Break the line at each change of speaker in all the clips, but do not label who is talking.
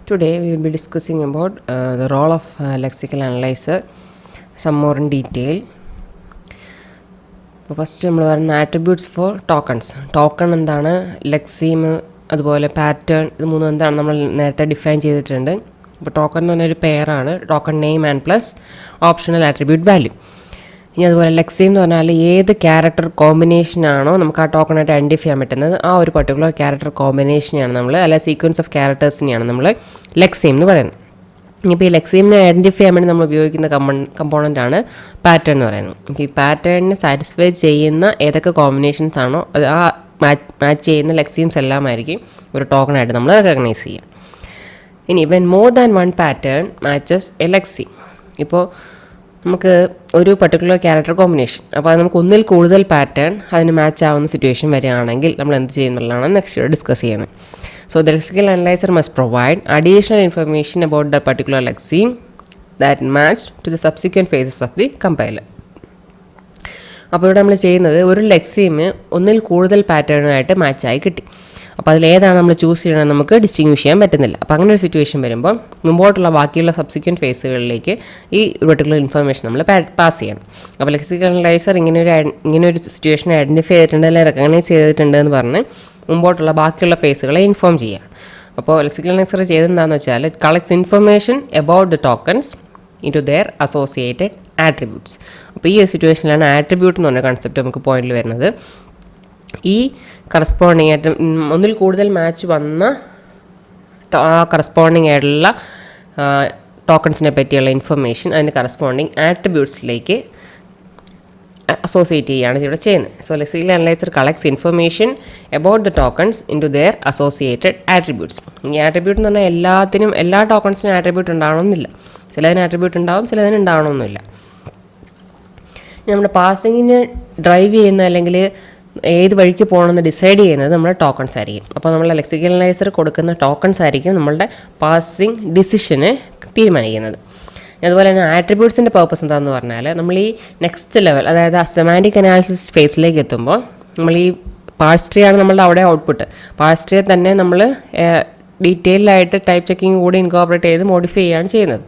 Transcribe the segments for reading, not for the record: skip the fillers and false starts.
Today we will be discussing about the role of lexical analyzer some more in detail. First നമ്മൾ പറയുന്ന attributes for tokens. Token എന്താണ്, ലെക്സീം, അതുപോലെ pattern, ഇത് മൂന്നും എന്താണ് നമ്മൾ നേരത്തെ ഡിഫൈൻ ചെയ്തിട്ടുണ്ട്. അപ്പോൾ ടോക്കൺ എന്ന് പറഞ്ഞൊരു പെയറാണ്, token name and plus optional attribute value. ഇനി അതുപോലെ ലെക്സീം എന്ന് പറഞ്ഞാൽ ഏത് ക്യാരക്ടർ കോമ്പിനേഷനാണോ നമുക്ക് ആ ടോക്കണായിട്ട് ഐഡൻറ്റിഫൈ ചെയ്യാൻ പറ്റുന്നത്, ആ ഒരു പർട്ടിക്കുലർ ക്യാരക്ടർ കോമ്പിനേഷനെയാണ് നമ്മൾ, അല്ല സീക്വൻസ് ഓഫ് ക്യാരക്ടേഴ്സിനെയാണ് നമ്മൾ ലെക്സീം എന്ന് പറയുന്നത്. ഇപ്പോൾ ഈ ലെക്സീമിനെ ഐഡൻറ്റിഫൈ ചെയ്യാൻ വേണ്ടി നമ്മൾ ഉപയോഗിക്കുന്ന കമ്പോണൻ്റ് ആണ് പാറ്റേൺ എന്ന് പറയുന്നത്. അപ്പോൾ ഈ പാറ്റേണിനെ സാറ്റിസ്ഫൈ ചെയ്യുന്ന ഏതൊക്കെ കോമ്പിനേഷൻസ് ആണോ അത് ആ മാച്ച് ചെയ്യുന്ന ലെക്സീംസ് എല്ലാമായിരിക്കും ഒരു ടോക്കണായിട്ട് നമ്മൾ റെക്കഗ്നൈസ് ചെയ്യുക. ഇനി when more than one pattern matches a lexeme, ഇപ്പോൾ നമുക്ക് ഒരു പർട്ടിക്കുലർ ക്യാരക്ടർ കോമ്പിനേഷൻ, അപ്പോൾ അത് നമുക്ക് ഒന്നിൽ കൂടുതൽ പാറ്റേൺ അതിന് മാച്ച് ആവുന്ന സിറ്റുവേഷൻ വരികയാണെങ്കിൽ നമ്മൾ എന്ത് ചെയ്യുന്നുള്ളതാണ് നെക്സ്റ്റ് ഡിസ്കസ് ചെയ്യുന്നത്. So the lexical analyzer must provide additional information about the particular lexeme that matched to the subsequent phases of the compiler. അപ്പോൾ ഇവിടെ നമ്മൾ ചെയ്യുന്നത് ഒരു ലെക്സീമ് ഒന്നിൽ കൂടുതൽ പാറ്റേണായിട്ട് മാച്ചായി കിട്ടി. അപ്പോൾ അതിലേതാണ് നമ്മൾ ചൂസ് ചെയ്യണമെന്ന് നമുക്ക് ഡിസ്റ്റിങ്വിഷ് ചെയ്യാൻ പറ്റുന്നില്ല. അപ്പോൾ അങ്ങനെ ഒരു സിറ്റുവേഷൻ വരുമ്പോൾ മുമ്പോട്ടുള്ള ബാക്കിയുള്ള സബ്സിക്വൻറ്റ് ഫേസുകളിലേക്ക് ഈ പർട്ടിക്കുലർ ഇൻഫർമേഷൻ നമ്മൾ പാസ് ചെയ്യണം. അപ്പോൾ ലെക്സിക്കൽ അനലൈസർ ഇങ്ങനെ ഒരു സിറ്റുവേഷൻ ഐഡൻറ്റിഫൈ ചെയ്തിട്ടുണ്ട്, അല്ലെങ്കിൽ റെക്കഗ്നൈസ് ചെയ്തിട്ടുണ്ട് എന്ന് പറഞ്ഞ് മുമ്പോട്ടുള്ള ബാക്കിയുള്ള ഫേസുകളെ ഇൻഫോം ചെയ്യുക. അപ്പോൾ ലെക്സിക്കൽ അനലൈസർ ചെയ്തെന്താണെന്ന് വെച്ചാൽ it collects information about the tokens into their associated attributes. അപ്പോൾ ഈ ഒരു സിറ്റുവേഷനിലാണ് ആട്രിബ്യൂട്ട് എന്ന് പറഞ്ഞ കൺസെപ്റ്റ് നമുക്ക് പോയിന്റിൽ വരുന്നത്. ഈ കറസ്പോണ്ടിങ് ആയിട്ട് ഒന്നിൽ കൂടുതൽ മാച്ച് വന്ന ആ കറസ്പോണ്ടിങ് ആയിട്ടുള്ള ടോക്കൺസിനെ പറ്റിയുള്ള ഇൻഫർമേഷൻ അതിന് കറസ്പോണ്ടിങ് ആട്രിബ്യൂട്ട്സിലേക്ക് അസോസിയേറ്റ് ചെയ്യുകയാണ് ഇവിടെ ചെയ്യുന്നത്. So lexical analyser collects information about the tokens into their associated attributes. ഈ ആട്രിബ്യൂട്ട് എന്ന് പറഞ്ഞാൽ എല്ലാ ടോക്കൺസിനും ആട്രിബ്യൂട്ട് ഉണ്ടാവണമെന്നില്ല. ചിലതിന് ആട്രിബ്യൂട്ട് ഉണ്ടാവും, ചിലതിന് ഉണ്ടാവണമെന്നില്ല. നമ്മുടെ പാസിങ്ങിന് ഡ്രൈവ് ചെയ്യുന്ന അല്ലെങ്കിൽ ഏത് വഴിക്ക് പോകണമെന്ന് ഡിസൈഡ് ചെയ്യുന്നത് നമ്മുടെ ടോക്കൺസ് ആയിരിക്കും. അപ്പോൾ നമ്മൾ ലെക്സിക്കൽ അനലൈസർ കൊടുക്കുന്ന ടോക്കൺസ് ആയിരിക്കും നമ്മളുടെ പാസിങ് ഡിസിഷന് തീരുമാനിക്കുന്നത്. അതുപോലെ തന്നെ ആട്രിബ്യൂട്ട്സിൻ്റെ പർപ്പസ് എന്താണെന്ന് പറഞ്ഞാൽ നമ്മൾ ഈ നെക്സ്റ്റ് ലെവൽ, അതായത് സെമാൻറ്റിക് അനാലിസിസ് ഫേസിലേക്ക് എത്തുമ്പോൾ നമ്മൾ ഈ പാഴ്സ് ട്രീ ആണ് നമ്മളുടെ അവിടെ ഔട്ട്പുട്ട്. പാഴ്സ് ട്രീയെ തന്നെ നമ്മൾ ഡീറ്റെയിൽഡായിട്ട് ടൈപ്പ് ചെക്കിങ് കൂടി ഇൻകോർപ്പറേറ്റ് ചെയ്ത് മോഡിഫൈ ചെയ്യുകയാണ് ചെയ്യുന്നത്.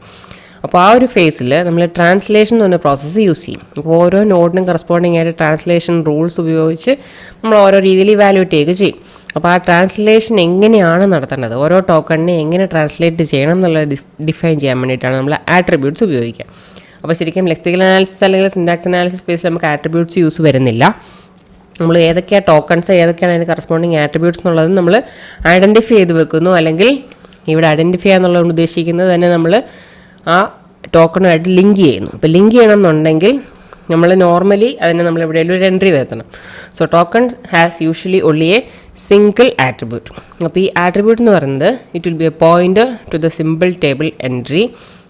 അപ്പോൾ ആ ഒരു ഫേസിൽ നമ്മൾ ട്രാൻസ്ലേഷൻ എന്ന് പറഞ്ഞ പ്രോസസ്സ് യൂസ് ചെയ്യും. അപ്പോൾ ഓരോ നോഡിനും കറസ്പോണ്ടിങ് ആയിട്ട് ട്രാൻസ്ലേഷൻ റൂൾസ് ഉപയോഗിച്ച് നമ്മൾ ഓരോ രീതിയിൽ ഇവാലുവേറ്റ് ചെയ്യുക ചെയ്യും. അപ്പോൾ ആ ട്രാൻസ്ലേഷൻ എങ്ങനെയാണ് നടത്തേണ്ടത്, ഓരോ ടോക്കണിനെ എങ്ങനെ ട്രാൻസ്ലേറ്റ് ചെയ്യണം എന്നുള്ളത് ഡിഫൈൻ ചെയ്യാൻ വേണ്ടിയിട്ടാണ് നമ്മൾ ആട്രിബ്യൂട്ട്സ് ഉപയോഗിക്കുക. അപ്പോൾ ശരിക്കും ലെക്സിക്കൽ അനാലിസിസ് അല്ലെങ്കിൽ സിൻടാക്സ് അനാലിസിസ് സ്പേസിൽ നമുക്ക് ആട്രിബ്യൂട്ട്സ് യൂസ് വരുന്നില്ല. നമ്മൾ ഏതൊക്കെയാണ് ടോക്കൺസ്, ഏതൊക്കെയാണ് അതിന് കറസ്പോണ്ടിങ് ആട്രിബ്യൂട്ട്സ് എന്നുള്ളത് നമ്മൾ ഐഡൻറ്റിഫൈ ചെയ്ത് വെക്കുന്നു. അല്ലെങ്കിൽ ഇവിടെ ഐഡൻറ്റിഫൈ എന്നുള്ളത് ഉദ്ദേശിക്കുന്നത് തന്നെ നമ്മൾ ആ ടോക്കണുമായിട്ട് ലിങ്ക് ചെയ്യുന്നു. അപ്പോൾ ലിങ്ക് ചെയ്യണം എന്നുണ്ടെങ്കിൽ നമ്മൾ നോർമലി അതിനെ നമ്മൾ എവിടെയെങ്കിലും ഒരു എൻട്രി വരുത്തണം. So tokens has usually only a single attribute. അപ്പോൾ ഈ ആട്രിബ്യൂട്ട് എന്ന് പറയുന്നത് it will be a pointer to the simple table entry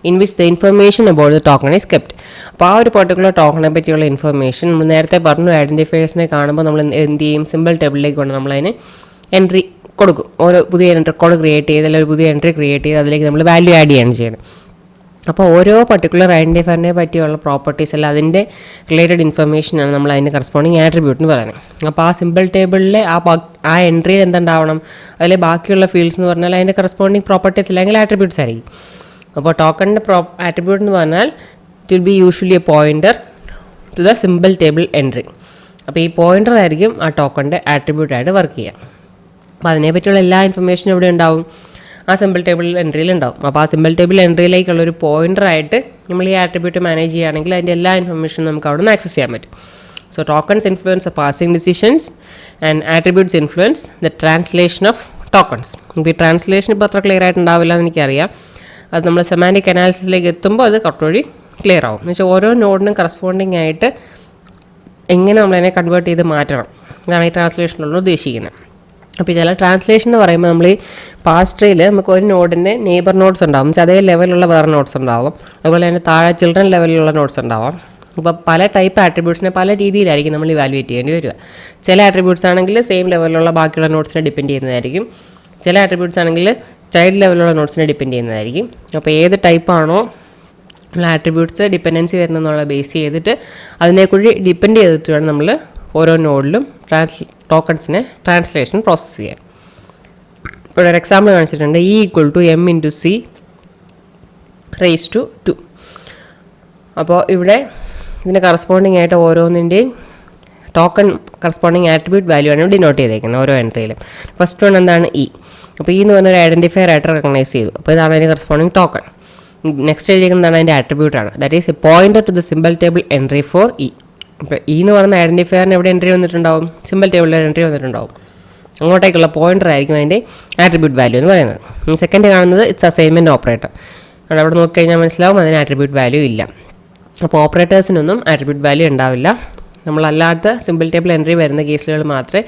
in which the information about the token is kept. അപ്പോൾ ആ ഒരു പർട്ടിക്കുലർ ടോക്കണെ പറ്റിയുള്ള ഇൻഫർമേഷൻ നമ്മൾ നേരത്തെ പറഞ്ഞു, ഐഡൻറ്റിഫയേഴ്സിനെ കാണുമ്പോൾ നമ്മൾ എന്ത് ചെയ്യും, സിമ്പിൾ ടേബിളിലേക്ക് കൊണ്ട് നമ്മളതിന് എൻട്രി കൊടുക്കും. ഓരോ പുതിയ റെക്കോർഡ് ക്രിയേറ്റ് ചെയ്ത് അല്ലെങ്കിൽ ഒരു പുതിയ എൻട്രി ക്രിയേറ്റ് ചെയ്ത് അതിലേക്ക് നമ്മൾ വാല്യൂ ആഡ് ചെയ്യാണ് ചെയ്യണം. അപ്പോൾ ഓരോ പർട്ടിക്കുലർ ഐഡൻറ്റിഫയറിനെ പറ്റിയുള്ള പ്രോപ്പർട്ടീസ് അല്ല അതിൻ്റെ റിലേറ്റഡ് ഇൻഫർമേഷനാണ് നമ്മൾ അതിന് കറസ്പോണ്ടിങ് ആട്രിബ്യൂട്ട് എന്ന് പറയുന്നത്. അപ്പോൾ ആ സിമ്പിൾ ടേബിളിലെ ആ എൻട്രിയിൽ എന്തുണ്ടാവണം, അതിൽ ബാക്കിയുള്ള ഫീൽഡ്സ് എന്ന് പറഞ്ഞാൽ അതിൻ്റെ കറസ്പോണ്ടിങ് പ്രോപ്പർട്ടീസ് അല്ലെങ്കിൽ ആട്രിബ്യൂട്ട്സ് ആയിരിക്കും. അപ്പോൾ ടോക്കണിൻ്റെ ആട്രിബ്യൂട്ട് എന്ന് പറഞ്ഞാൽ it will be usually a pointer to the simple table entry. അപ്പോൾ ഈ പോയിൻ്റർ ആയിരിക്കും ആ ടോക്കണിൻ്റെ ആട്രിബ്യൂട്ടായിട്ട് വർക്ക് ചെയ്യുക. അപ്പോൾ അതിനെപ്പറ്റിയുള്ള എല്ലാ ഇൻഫർമേഷനും ഇവിടെ ഉണ്ടാവും, ആ സിമ്പിൾ ടേബിൾ എൻട്രിയിൽ ഉണ്ടാവും. അപ്പോൾ ആ സിമ്പിൾ ടേബിൾ എൻട്രിയിലേക്കുള്ളൊരു പോയിൻ്ററായിട്ട് നമ്മൾ ഈ ആട്രിബ്യൂട്ട് മാനേജ് ചെയ്യുകയാണെങ്കിൽ അതിൻ്റെ എല്ലാ ഇൻഫർമേഷനും നമുക്ക് അവിടെ നിന്ന് ആക്സസ് ചെയ്യാൻ പറ്റും. So tokens influence passing decisions and attributes influence the translation of tokens. ഇപ്പോൾ ഈ ട്രാൻസ്ലേഷൻ ഇപ്പോൾ അത്ര ക്ലിയർ ആയിട്ടുണ്ടാവില്ല എന്ന് എനിക്കറിയാം. അത് നമ്മൾ സെമാൻറ്റിക് അനാലിസിസിലേക്ക് എത്തുമ്പോൾ അത് കുറച്ചുകൂടി ക്ലിയർ ആവും. എന്ന് വെച്ചാൽ ഓരോ നോഡിനും കറസ്പോണ്ടിങ് ആയിട്ട് എങ്ങനെ നമ്മളതിനെ കൺവേർട്ട് ചെയ്ത് മാറ്റണം, ഇതാണ് ഈ ട്രാൻസ്ലേഷനുള്ള ഉദ്ദേശിക്കുന്നത്. അപ്പോൾ ചില ട്രാൻസ്ലേഷൻ എന്ന് പറയുമ്പോൾ നമ്മൾ ഈ പാസ് ട്രീയിൽ നമുക്ക് ഒരു നോഡിൻ്റെ നെയ്ബർ നോട്ട്സ് ഉണ്ടാവും, അതേ ലെവലുള്ള വേറെ നോട്ട്സ് ഉണ്ടാവും. അതുപോലെ തന്നെ താഴെ ചിൽഡ്രൻ ലെവലിലുള്ള നോട്ട്സ് ഉണ്ടാവാം. അപ്പോൾ പല ടൈപ്പ് ആട്രിബ്യൂട്ട്സിനെ പല രീതിയിലായിരിക്കും നമ്മൾ ഇവാലുവേറ്റ് ചെയ്യേണ്ടി വരിക. ചില ആട്രിബ്യൂട്ട്സ് ആണെങ്കിൽ സെയിം ലെവലിലുള്ള ബാക്കിയുള്ള നോട്ട്സിനെ ഡിപ്പെൻഡ് ചെയ്യുന്നതായിരിക്കും. ചില ആട്രിബ്യൂട്ട്സ് ആണെങ്കിൽ ചൈൽഡ് ലെവലിലുള്ള നോട്ട്സിനെ ഡിപ്പെൻഡ് ചെയ്യുന്നതായിരിക്കും. അപ്പോൾ ഏത് ടൈപ്പാണോ ആട്രിബ്യൂട്ട്സ് ഡിപ്പെൻഡൻസി വരുന്നതെന്നുള്ള ബേസ് ചെയ്തിട്ട് അതിനെക്കുറിച്ച് ഡിപ്പെൻഡ് ചെയ്തിട്ട് വേണം നമ്മൾ ഓരോ നോഡിലും ടോക്കൺസിനെ ട്രാൻസ്ലേഷൻ പ്രോസസ്സ് ചെയ്യാൻ. ഇവിടെ ഒരു എക്സാമ്പിൾ കാണിച്ചിട്ടുണ്ട്. E = m × c raised to 2. അപ്പോൾ ഇവിടെ ഇതിന് കറസ്പോണ്ടിങ് ആയിട്ട് ഓരോന്നിൻ്റെയും ടോക്കൺ കറസ്പോണ്ടിങ് ആട്രിബ്യൂട്ട് വാല്യൂ ആണ് ഡിനോട്ട് ചെയ്തേക്കുന്നത് ഓരോ എൻട്രിയിലും. ഫസ്റ്റ് വൺ എന്താണ് ഇ. അപ്പോൾ ഈ എന്ന് പറഞ്ഞൊരു ഐഡൻറ്റിഫയർ ആയിട്ട് റെക്കഗ്നൈസ് ചെയ്തു. അപ്പോൾ ഇതാണ് അതിൻ്റെ കറസ്പോണ്ടിങ് ടോക്കൺ. നെക്സ്റ്റ് എഴുതിയിരിക്കുന്നതാണ് അതിൻ്റെ ആട്രിബ്യൂട്ടാണ്. That is a pointer to the simple table entry for E. ഇപ്പോൾ ഇ എന്ന് പറയുന്ന ഐഡൻറ്റിഫയറിന് എവിടെ എൻട്രി വന്നിട്ടുണ്ടാവും? സിമ്പിൾ ടേബിളിൽ എൻട്രി വന്നിട്ടുണ്ടാവും. അങ്ങോട്ടേക്കുള്ള പോയിന്റർ ആയിരിക്കും അതിൻ്റെ ആട്രിബ്യൂട്ട് വാല്യൂ എന്ന് പറയുന്നത്. സെക്കൻഡ് കാണുന്നത് ഇറ്റ്സ് അസൈൻമെൻറ്റ് ഓപ്പറേറ്റർ. അവിടെ നോക്കിക്കഴിഞ്ഞാൽ മനസ്സിലാവും അതിന് ആട്രിബ്യൂട്ട് വാല്യൂ ഇല്ല. അപ്പോൾ ഓപ്പറേറ്റേഴ്സിനൊന്നും ആട്രിബ്യൂട്ട് വാല്യൂ ഉണ്ടാവില്ല. നമ്മളല്ലാത്ത സിമ്പിൾ ടേബിൾ എൻട്രി വരുന്ന കേസുകൾ മാത്രമേ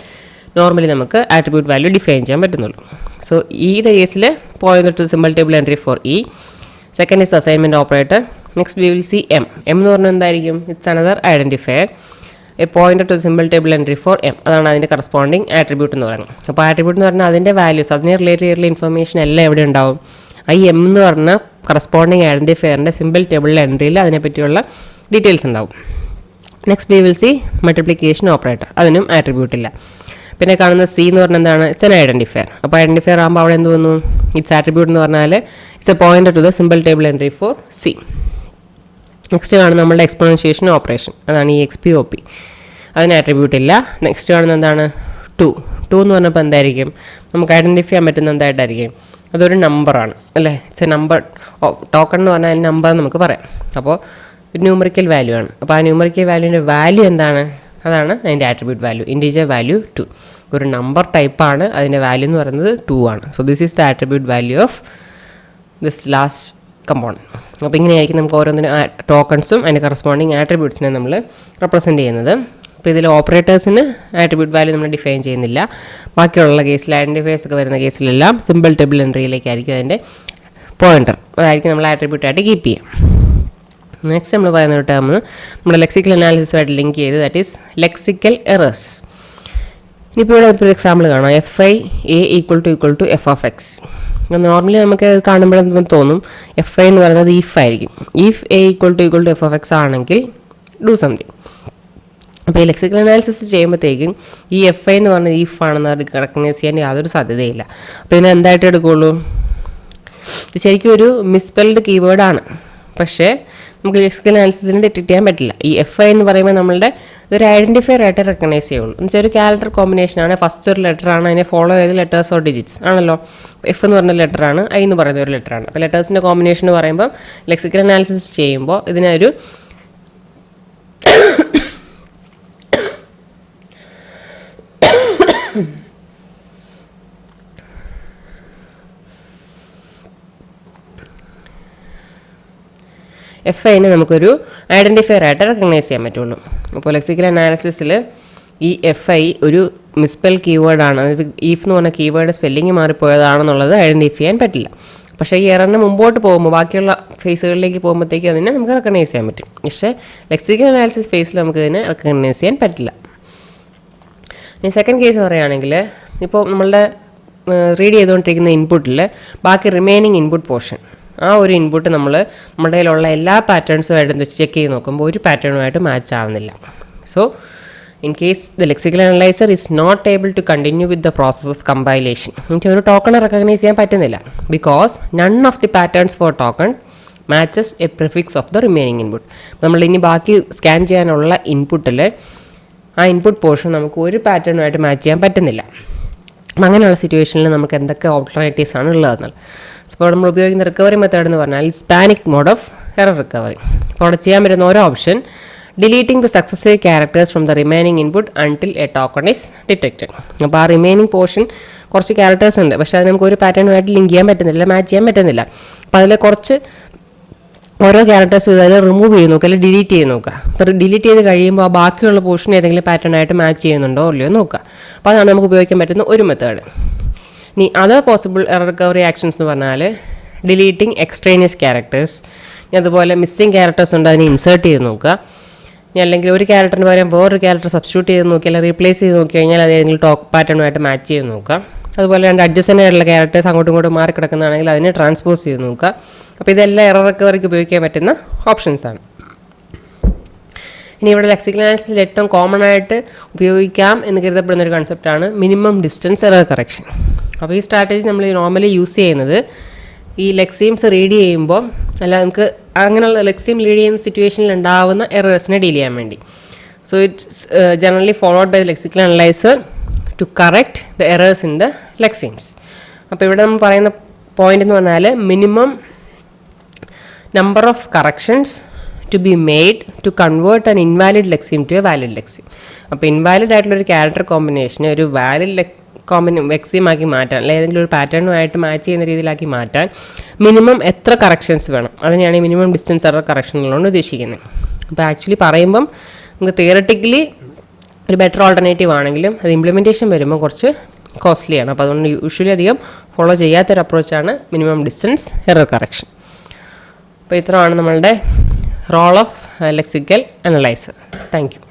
നോർമലി നമുക്ക് ആട്രിബ്യൂട്ട് വാല്യൂ ഡിഫൈൻ ചെയ്യാൻ പറ്റുന്നുള്ളൂ. സോ ഈയുടെ കേസിൽ point two simple table entry for E. Second is assignment operator. Next we will C M. M എന്ന് പറഞ്ഞാൽ എന്തായിരിക്കും? It's another identifier A point two simple table entry four M. അതാണ് അതിൻ്റെ corresponding attribute എന്ന് പറയുന്നത്. അപ്പോൾ ആട്രിബ്യൂട്ട് എന്ന് പറഞ്ഞാൽ അതിൻ്റെ വാല്യൂസ്, അതിനെ റിലേറ്റ് ചെയ്തിട്ടുള്ള ഇൻഫർമേഷൻ എല്ലാം എവിടെ ഉണ്ടാവും? ഈ എം എന്ന് പറഞ്ഞ കറസ്പോണ്ടിങ് ഐഡൻറ്റിഫയറിൻ്റെ സിമ്പിൾ ടേബിൾ എൻട്രിയിൽ അതിനെപ്പറ്റിയുള്ള ഡീറ്റെയിൽസ് ഉണ്ടാവും. Next we will see multiplication operator. അതിനും ആട്രിബ്യൂട്ട് ഇല്ല. പിന്നെ കാണുന്ന സി എന്ന് പറഞ്ഞാൽ എന്താണ്? It's an identifier. അപ്പോൾ ഐഡൻറ്റിഫയർ ആകുമ്പോൾ അവിടെ എന്ത് വന്നു? ഇറ്റ്സ് ആട്രിബ്യൂട്ട് എന്ന് പറഞ്ഞാൽ it's a pointer to the simple table entry for C. Next കാണുന്ന നമ്മളുടെ എക്സ്പോണൻഷിയേഷൻ ഓപ്പറേഷൻ. അതാണ് ഈ XPOP. അതിന് ആട്രിബ്യൂട്ട് ഇല്ല. നെക്സ്റ്റ് കാണുന്ന എന്താണ്? 2 എന്ന് പറഞ്ഞപ്പോൾ എന്തായിരിക്കും? നമുക്ക് ഐഡൻറ്റിഫൈ ചെയ്യാൻ പറ്റുന്ന എന്തായിട്ടായിരിക്കും? അതൊരു നമ്പറാണ് അല്ലേ? It's A number. ടോക്കൺ എന്ന് പറഞ്ഞാൽ നമ്പർ നമുക്ക് പറയാം. അപ്പോൾ ന്യൂമറിക്കൽ വാല്യൂ ആണ്. അപ്പോൾ ആ ന്യൂമറിക്കൽ വാല്യൂവിൻ്റെ വാല്യൂ എന്താണ്? അതാണ് അതിൻ്റെ ആട്രിബ്യൂട്ട് വാല്യൂ. Integer value 2. ഒരു നമ്പർ ടൈപ്പാണ്. അതിൻ്റെ വാല്യൂ എന്ന് പറയുന്നത് 2 ആണ്. So this is the attribute value of this last component. അപ്പോൾ ഇങ്ങനെയായിരിക്കും നമുക്ക് ഓരോന്നിനും ടോക്കൺസും അതിൻ്റെ കറസ്പോണ്ടിങ് ആട്രിബ്യൂട്ട്സിനെ നമ്മൾ റെപ്രസെൻറ്റ് ചെയ്യുന്നത്. അപ്പോൾ ഇതിൽ ഓപ്പറേറ്റേഴ്സിന് ആട്രിബ്യൂട്ട് വാല്യൂ നമ്മൾ ഡിഫൈൻ ചെയ്യുന്നില്ല. ബാക്കിയുള്ള കേസിൽ ഐഡൻറ്റിഫയേഴ്സ് ഒക്കെ വരുന്ന കേസിലെല്ലാം സിമ്പിൾ ടേബിൾ എൻട്രിയിലേക്കായിരിക്കും അതിൻ്റെ പോയിന്റർ. അതായിരിക്കും നമ്മൾ ആട്രിബ്യൂട്ടായിട്ട് കീപ്പ് ചെയ്യുക. നെക്സ്റ്റ് നമ്മൾ പറയുന്ന ഒരു ടേം നമ്മുടെ ലെക്സിക്കൽ അനാലിസിസുമായിട്ട് ലിങ്ക് ചെയ്ത്, ദാറ്റ് ഈസ് ലെക്സിക്കൽ എറേഴ്സ്. ഇനിയിപ്പോൾ ഇവിടെ ഒരു എക്സാമ്പിൾ കാണാം. FI A = f(x). നോർമലി നമുക്ക് കാണുമ്പോഴെന്തും തോന്നും FI എന്ന് പറയുന്നത് if ആയിരിക്കും. ഇഫ് A = f(x) ആണെങ്കിൽ ഡു സംതിങ്. അപ്പോൾ ഈ ലെക്സിക്കൽ അനാലിസിസ് ചെയ്യുമ്പോഴത്തേക്കും ഈ FI എന്ന് പറഞ്ഞത് if ആണെന്ന് റെക്കഗ്നൈസ് ചെയ്യാൻ യാതൊരു സാധ്യതയില്ല. അപ്പോൾ ഇതിനെ എന്തായിട്ട് എടുക്കുകയുള്ളൂ? ശരിക്കും ഒരു മിസ്പെൽഡ് കീവേഡാണ്. പക്ഷേ നമുക്ക് ലെക്സിക്കൽ അനാലിസിസിന് ഡിറ്റക്ട് ചെയ്യാൻ പറ്റില്ല. ഈ FI എന്ന് പറയുമ്പോൾ നമ്മളുടെ ഒരു ഐഡൻറ്റിഫയർ ആയിട്ട് റെക്കഗ്നൈസ് ചെയ്യുള്ളൂ. എന്നുവെച്ചാൽ ഒരു ക്യാരക്ടർ കോമ്പിനേഷനാണ്. ഫസ്റ്റ് ഒരു ലെറ്ററാണ്, അതിനെ ഫോളോ ചെയ്ത് ലെറ്റേഴ്സ് ഓർ ഡിജിറ്റ്സ് ആണല്ലോ. F എന്ന് പറഞ്ഞ ലെറ്ററാണ്, I എന്ന് പറയുന്ന ഒരു ലെറ്ററാണ്. അപ്പോൾ ലെറ്റേഴ്സിൻ്റെ കോമ്പിനേഷൻ എന്ന് പറയുമ്പോൾ ലെക്സിക്കൽ അനാലിസിസ് ചെയ്യുമ്പോൾ ഇതിനൊരു FIനെ നമുക്കൊരു ഐഡൻറ്റിഫയർ ആയിട്ട് റെക്കഗ്നൈസ് ചെയ്യാൻ പറ്റുള്ളൂ. അപ്പോൾ ലെക്സിക്കൽ അനാലിസിസിൽ ഈ FI ഒരു മിസ്പെൽ കീവേഡാണ്. ഈഫ് എന്ന് പറഞ്ഞ കീവേഡ് സ്പെല്ലിങ് മാറിപ്പോയതാണെന്നുള്ളത് ഐഡൻറ്റിഫൈ ചെയ്യാൻ പറ്റില്ല. പക്ഷേ ഈ എററിന് മുമ്പോട്ട് പോകുമ്പോൾ ബാക്കിയുള്ള ഫേസുകളിലേക്ക് പോകുമ്പോഴത്തേക്ക് അതിനെ നമുക്ക് റെക്കഗ്നൈസ് ചെയ്യാൻ പറ്റും. പക്ഷേ ലെക്സിക്കൽ അനാലിസിസ് ഫേസിൽ നമുക്ക് ഇതിനെ റെക്കഗ്നൈസ് ചെയ്യാൻ പറ്റില്ല. ഇനി സെക്കൻഡ് കേസ് പറയുകയാണെങ്കിൽ, ഇപ്പോൾ നമ്മളുടെ റീഡ് ചെയ്തുകൊണ്ടിരിക്കുന്ന ഇൻപുട്ടിൽ ബാക്കി റിമൈനിങ് ഇൻപുട്ട് പോർഷൻ, ആ ഒരു ഇൻപുട്ട് നമ്മുടെ കയ്യിലുള്ള എല്ലാ പാറ്റേൺസുമായിട്ട് ചെക്ക് ചെയ്ത് നോക്കുമ്പോൾ ഒരു പാറ്റേണുമായിട്ട് മാച്ച് ആവുന്നില്ല. So in case the lexical analyser is not able to continue with the process of compilation. എനിക്ക് ഒരു ടോക്കണെ റെക്കഗ്നൈസ് ചെയ്യാൻ പറ്റുന്നില്ല. Because none of the patterns for token matches a prefix of the remaining input. നമ്മൾ ഇനി ബാക്കി scan ചെയ്യാനുള്ള ഇൻപുട്ടിൽ ആ ഇൻപുട്ട് പോർഷൻ നമുക്ക് ഒരു പാറ്റേണുമായിട്ട് മാച്ച് ചെയ്യാൻ പറ്റുന്നില്ല. അങ്ങനെയുള്ള സിറ്റുവേഷനിൽ നമുക്ക് എന്തൊക്കെ ഓൾട്ടർനേറ്റീവ്സ് ആണ് ഉള്ളതെന്നാൽ, അപ്പോൾ നമ്മൾ ഉപയോഗിക്കുന്ന റിക്കവറി മെത്തേഡ് എന്ന് പറഞ്ഞാൽ സ്പാനിക് മോഡ് ഓഫ് എറർ റിക്കവറി. അപ്പോൾ അവിടെ ചെയ്യാൻ പറ്റുന്ന ഓരോ option deleting the successive characters from the remaining input until A token is detected. അപ്പോൾ ആ റിമൈനിങ് പോർഷൻ കുറച്ച് ക്യാരക്ടേഴ്സ് ഉണ്ട്, പക്ഷേ അത് നമുക്ക് ഒരു പാറ്റേണുമായിട്ട് ലിങ്ക് ചെയ്യാൻ പറ്റുന്നില്ല, മാച്ച് ചെയ്യാൻ പറ്റുന്നില്ല. അപ്പോൾ അതിൽ കുറച്ച് ഓരോ ക്യാരക്ടേഴ്സ് അതിൽ റിമൂവ് ചെയ്ത് നോക്കുക, അല്ലെങ്കിൽ ഡിലീറ്റ് ചെയ്ത് നോക്കുക. അപ്പോൾ ഡിലീറ്റ് ചെയ്ത് കഴിയുമ്പോൾ ആ ബാക്കിയുള്ള പോർഷൻ ഏതെങ്കിലും പാറ്റേണായിട്ട് മാച്ച് ചെയ്യുന്നുണ്ടോ ഇല്ലയോ നോക്കുക. അപ്പോൾ അതാണ് നമുക്ക് ഉപയോഗിക്കാൻ പറ്റുന്ന ഒരു മെത്തേഡ്. ഇനി other possible error recovery actions എന്ന് പറഞ്ഞാൽ ഡിലീറ്റിംഗ് എക്സ്ട്രേനിയസ് ക്യാരക്ടേഴ്സ്. ഇനി അതുപോലെ മിസ്സിംഗ് ക്യാരക്ടേഴ്സ് ഉണ്ട്, അതിനെ ഇൻസേർട്ട് ചെയ്ത് നോക്കുക. ഇനി അല്ലെങ്കിൽ ഒരു ക്യാരക്ടറിന് പകരം വേറൊരു ക്യാരക്ടർ സബ്സ്റ്റിറ്റ്യൂട്ട് ചെയ്ത് നോക്കി, അല്ലെങ്കിൽ റീപ്ലേസ് ചെയ്ത് നോക്കി കഴിഞ്ഞാൽ അത് ഏതെങ്കിലും ടോക്ക് പാറ്റേണുമായിട്ട് മാച്ച് ചെയ്ത് നോക്കുക. അതുപോലെ രണ്ട് അഡ്ജസ്റ്റൻ്റ് ആയിട്ടുള്ള ക്യാരക്ടേഴ്സ് അങ്ങോട്ടും ഇങ്ങോട്ടും മാറി കിടക്കുന്നതാണെങ്കിൽ അതിനെ ട്രാൻസ്പോസ് ചെയ്ത് നോക്കുക. അപ്പോൾ ഇതെല്ലാം എറർ റിക്കവറിക്ക് ഉപയോഗിക്കാൻ പറ്റുന്ന ഓപ്ഷൻസാണ്. ഇനി ഇവിടെ ലെക്സിക്കൽ അനാലിസിസിൽ ഏറ്റവും കോമൺ ആയിട്ട് ഉപയോഗിക്കാം എന്ന് കരുതപ്പെടുന്ന ഒരു കൺസെപ്റ്റാണ് മിനിമം ഡിസ്റ്റൻസ് എറർ കറക്ഷൻ. അപ്പോൾ ഈ സ്ട്രാറ്റജി നമ്മൾ നോർമലി യൂസ് ചെയ്യുന്നത് ഈ ലെക്സീംസ് റീഡ് ചെയ്യുമ്പോൾ അല്ല നമുക്ക് അങ്ങനെയുള്ള ലെക്സീം റീഡ് ചെയ്യുന്ന സിറ്റുവേഷനിൽ ഉണ്ടാവുന്ന എറേഴ്സിനെ ഡീൽ ചെയ്യാൻ വേണ്ടി. So it's generally followed by lexical analyser to correct the errors in the lexemes. അപ്പോൾ ഇവിടെ നമ്മൾ പറയുന്ന പോയിന്റ് എന്ന് പറഞ്ഞാൽ minimum number of corrections to be made to convert an invalid lexeme to a valid lexeme. അപ്പോൾ invalid ആയിട്ടുള്ളൊരു character കോമ്പിനേഷനെ ഒരു valid ലെക്സീമാക്കി മാറ്റാൻ, അല്ലെങ്കിൽ ഏതെങ്കിലും ഒരു പാറ്റേണുമായിട്ട് മാച്ച് ചെയ്യുന്ന രീതിയിലാക്കി മാറ്റാൻ മിനിമം എത്ര കറക്ഷൻസ് വേണം, അതിനെയാണ് ഈ മിനിമം ഡിസ്റ്റൻസ് എറർ കറക്ഷനുകളോട് ഉദ്ദേശിക്കുന്നത്. അപ്പോൾ ആക്ച്വലി പറയുമ്പം നമുക്ക് തിയററ്റിക്കലി ഒരു ബെറ്റർ ഓൾട്ടർനേറ്റീവ് ആണെങ്കിലും അത് ഇംപ്ലിമെൻറ്റേഷൻ വരുമ്പോൾ കുറച്ച് കോസ്റ്റ്ലിയാണ്. അപ്പോൾ അതുകൊണ്ട് യൂഷ്വലി അധികം ഫോളോ ചെയ്യാത്തൊരു അപ്രോച്ചാണ് മിനിമം ഡിസ്റ്റൻസ് എറർ കറക്ഷൻ. അപ്പോൾ ഇത്രയാണ് നമ്മളുടെ role of lexical analyser. Thank U.